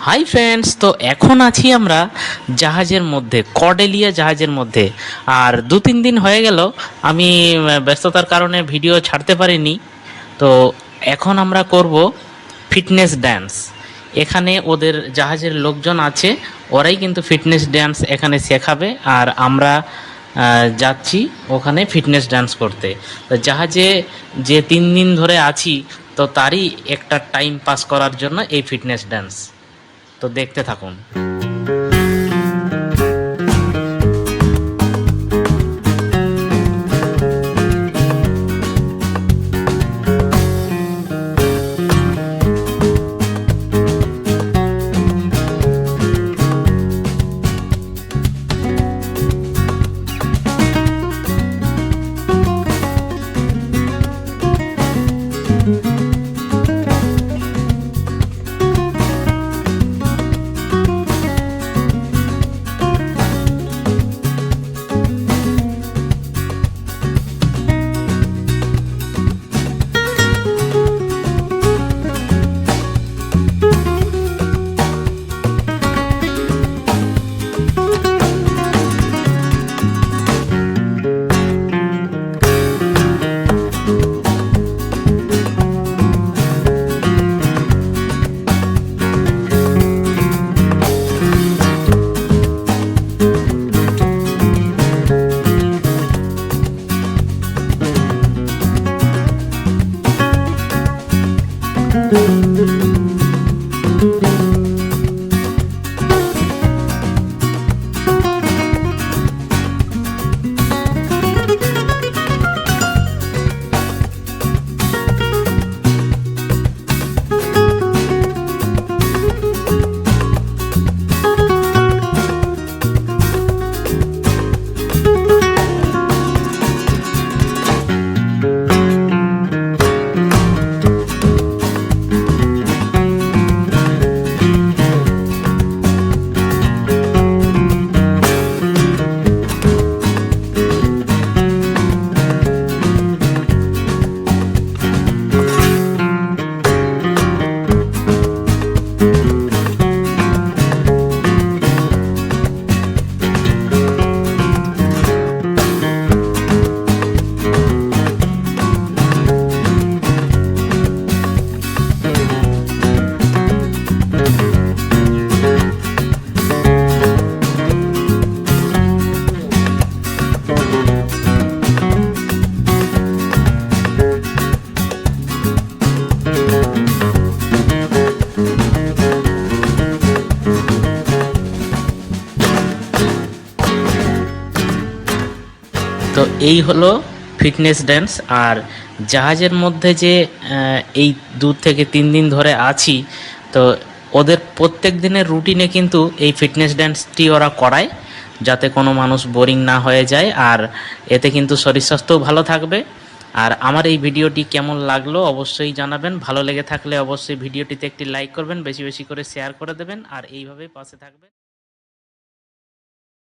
Hi friends, তো এখন আছি আমরা জাহাজের মধ্যে, কর্ডেলিয়া জাহাজের মধ্যে। আর 2-3 দিন হয়ে গেল আমি ব্যস্ততার কারণে ভিডিও ছাড়তে পারিনি। তো এখন আমরা করব ফিটনেস ড্যান্স। এখানে ওদের জাহাজের লোকজন আছে, ওরাই কিন্তু ফিটনেস ড্যান্স এখানে শেখাবে। আর আমরা যাচ্ছি ওখানে ফিটনেস ড্যান্স করতে। তো জাহাজে যে 3 দিন ধরে আছি, তো তারই একটা টাইম পাস করার জন্য এই ফিটনেস ড্যান্স। তো দেখতে থাকুন। তো এই হলো ফিটনেস ড্যান্স। আর জাহাজের মধ্যে যে এই 2 থেকে 3 দিন ধরে আছি, তো ওদের প্রত্যেক দিনের রুটিনে কিন্তু এই ফিটনেস ড্যান্সটি ওরা করায়, যাতে কোনো মানুষ বোরিং না হয়ে যায়। আর এতে কিন্তু শরীর স্বাস্থ্যও ভালো থাকবে। আর আমার এই ভিডিওটি কেমন লাগলো অবশ্যই জানাবেন। ভালো লেগে থাকলে অবশ্যই ভিডিওটিতে একটি লাইক করবেন, বেশি বেশি করে শেয়ার করে দেবেন, আর এইভাবেই পাশে থাকবেন।